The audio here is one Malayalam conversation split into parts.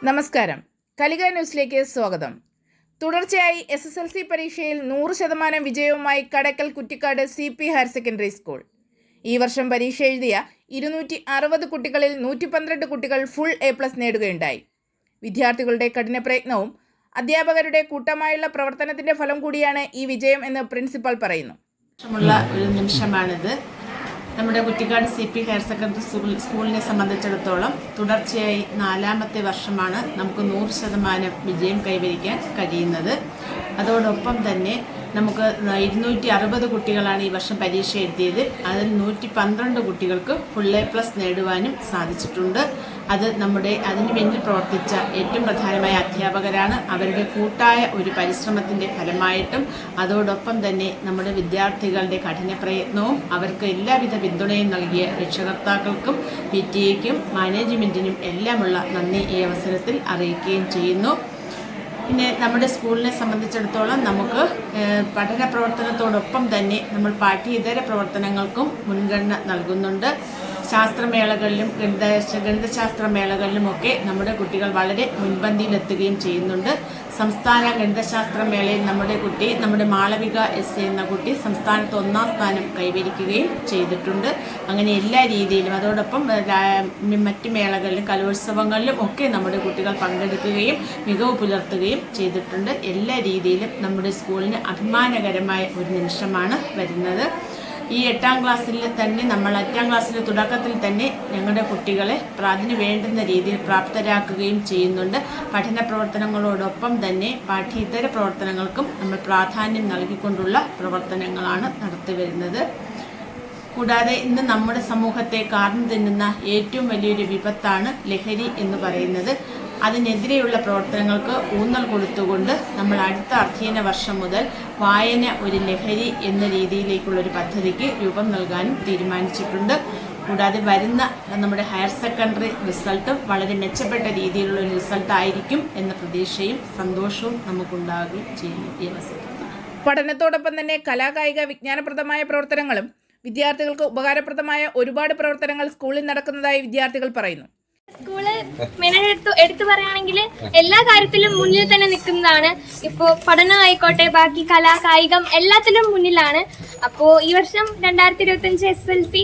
നമസ്കാരം. കലിക ന്യൂസിലേക്ക് സ്വാഗതം. തുടർച്ചയായി SSLC പരീക്ഷയിൽ 100% വിജയവുമായി കടക്കൽ കുറ്റിക്കാട് CP ഹയർ സെക്കൻഡറി സ്കൂൾ. ഈ വർഷം പരീക്ഷ എഴുതിയ 260 കുട്ടികളിൽ 112 കുട്ടികൾ ഫുൾ A+ നേടുകയുണ്ടായി. വിദ്യാർത്ഥികളുടെ കഠിനപ്രയത്നവും അധ്യാപകരുടെ കൂട്ടമായുള്ള പ്രവർത്തനത്തിന്റെ ഫലം കൂടിയാണ് ഈ വിജയം എന്ന് പ്രിൻസിപ്പൽ പറയുന്നു. ഒരു നിമിഷമാണിത്. നമ്മുടെ കുറ്റിക്കാട് CP ഹയർ സെക്കൻഡറി സ്കൂളിനെ സംബന്ധിച്ചിടത്തോളം തുടർച്ചയായി 4ാമത്തെ വർഷമാണ് നമുക്ക് 100% വിജയം കൈവരിക്കാൻ കഴിയുന്നത്. അതോടൊപ്പം തന്നെ നമുക്ക് 260 കുട്ടികളാണ് ഈ വർഷം പരീക്ഷ എഴുതിയത്. അതിൽ 112 കുട്ടികൾക്ക് ഫുൾ A+ നേടുവാനും സാധിച്ചിട്ടുണ്ട്. അത് അതിന് പിന്നിൽ പ്രവർത്തിച്ച ഏറ്റവും പ്രധാനമായ അധ്യാപകരാണ്. അവരുടെ കൂട്ടായ ഒരു പരിശ്രമത്തിൻ്റെ ഫലമായിട്ടും അതോടൊപ്പം തന്നെ നമ്മുടെ വിദ്യാർത്ഥികളുടെ കഠിന പ്രയത്നവും അവർക്ക് എല്ലാവിധ പിന്തുണയും നൽകിയ രക്ഷകർത്താക്കൾക്കും PTA-ക്കും മാനേജ്മെൻറ്റിനും എല്ലാമുള്ള നന്ദി ഈ അവസരത്തിൽ അറിയിക്കുകയും ചെയ്യുന്നു. പിന്നെ നമ്മുടെ സ്കൂളിനെ സംബന്ധിച്ചിടത്തോളം നമുക്ക് പഠന പ്രവർത്തനത്തോടൊപ്പം തന്നെ നമ്മൾ പാഠ്യേതര പ്രവർത്തനങ്ങൾക്കും മുൻഗണന നൽകുന്നുണ്ട്. ശാസ്ത്രമേളകളിലും ഗണിതശാസ്ത്രമേളകളിലുമൊക്കെ നമ്മുടെ കുട്ടികൾ വളരെ മുൻപന്തിയിലെത്തുകയും ചെയ്യുന്നുണ്ട്. സംസ്ഥാന ഗണിതശാസ്ത്രമേളയിൽ നമ്മുടെ മാളവിക S എന്ന കുട്ടി സംസ്ഥാനത്ത് 1ാം സ്ഥാനം കൈവരിക്കുകയും ചെയ്തിട്ടുണ്ട്. അങ്ങനെ എല്ലാ രീതിയിലും അതോടൊപ്പം മറ്റ് മേളകളിലും കലോത്സവങ്ങളിലും ഒക്കെ നമ്മുടെ കുട്ടികൾ പങ്കെടുക്കുകയും മികവ് പുലർത്തുകയും ചെയ്തിട്ടുണ്ട്. എല്ലാ രീതിയിലും നമ്മുടെ സ്കൂളിന് അഭിമാനകരമായ ഒരു നിമിഷമാണ് വരുന്നത്. ഈ 8ാം ക്ലാസ്സിൽ തന്നെ നമ്മൾ 8ാം ക്ലാസ്സിൻ്റെ തുടക്കത്തിൽ തന്നെ ഞങ്ങളുടെ കുട്ടികളെ അതിന് വേണ്ടുന്ന രീതിയിൽ പ്രാപ്തരാക്കുകയും ചെയ്യുന്നുണ്ട്. പഠന പ്രവർത്തനങ്ങളോടൊപ്പം തന്നെ പാഠ്യേതര പ്രവർത്തനങ്ങൾക്കും നമ്മൾ പ്രാധാന്യം നൽകിക്കൊണ്ടുള്ള പ്രവർത്തനങ്ങളാണ് നടത്തി വരുന്നത്. കൂടാതെ ഇന്ന് നമ്മുടെ സമൂഹത്തെ കാർന്നു തിന്നുന്ന ഏറ്റവും വലിയൊരു വിപത്താണ് ലഹരി എന്ന് പറയുന്നത്. അതിനെതിരെയുള്ള പ്രവർത്തനങ്ങൾക്ക് ഊന്നൽ കൊടുത്തുകൊണ്ട് നമ്മൾ അടുത്ത അധ്യയന വർഷം മുതൽ വായന ഒരു ലഹരി എന്ന രീതിയിലേക്കുള്ളൊരു പദ്ധതിക്ക് രൂപം നൽകാനും തീരുമാനിച്ചിട്ടുണ്ട്. കൂടാതെ വരുന്ന നമ്മുടെ ഹയർ സെക്കൻഡറി റിസൾട്ടും വളരെ മെച്ചപ്പെട്ട രീതിയിലുള്ള ഒരു റിസൾട്ട് ആയിരിക്കും എന്ന പ്രതീക്ഷയും സന്തോഷവും നമുക്കുണ്ടാകുകയും ചെയ്യുന്നു. ഈ അവസരത്തിൽ പഠനത്തോടൊപ്പം തന്നെ കലാകായിക വിജ്ഞാനപ്രദമായ പ്രവർത്തനങ്ങളും വിദ്യാർത്ഥികൾക്ക് ഉപകാരപ്രദമായ ഒരുപാട് പ്രവർത്തനങ്ങൾ സ്കൂളിൽ നടക്കുന്നതായി വിദ്യാർത്ഥികൾ പറയുന്നു. സ്കൂള് മെയിനായിട്ട് എടുത്തു പറയുകയാണെങ്കിൽ എല്ലാ കാര്യത്തിലും മുന്നിൽ തന്നെ നിൽക്കുന്നതാണ്. ഇപ്പോൾ പഠനമായിക്കോട്ടെ, ബാക്കി കലാ കായികം എല്ലാത്തിലും മുന്നിലാണ്. അപ്പോൾ ഈ വർഷം 2025 SSLC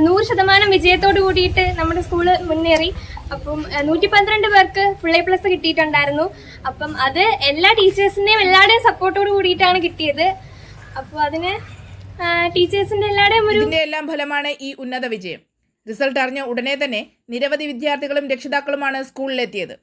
100% വിജയത്തോട് കൂടിയിട്ട് നമ്മുടെ സ്കൂള് മുന്നേറി. അപ്പം 112 പേർക്ക് ഫുൾ A+ കിട്ടിയിട്ടുണ്ടായിരുന്നു. അപ്പം അത് എല്ലാ ടീച്ചേഴ്സിൻ്റെയും എല്ലാവരുടെയും സപ്പോർട്ടോട് കൂടിയിട്ടാണ് കിട്ടിയത്. അപ്പോൾ അതിന് ടീച്ചേഴ്സിൻ്റെ എല്ലാവരുടെയും എല്ലാം ഫലമാണ് ഈ ഉന്നത വിജയം. റിസൾട്ട് അറിഞ്ഞ ഉടനെ തന്നെ നിരവധി വിദ്യാർത്ഥികളും രക്ഷിതാക്കളുമാണ് സ്കൂളിലെത്തിയത്.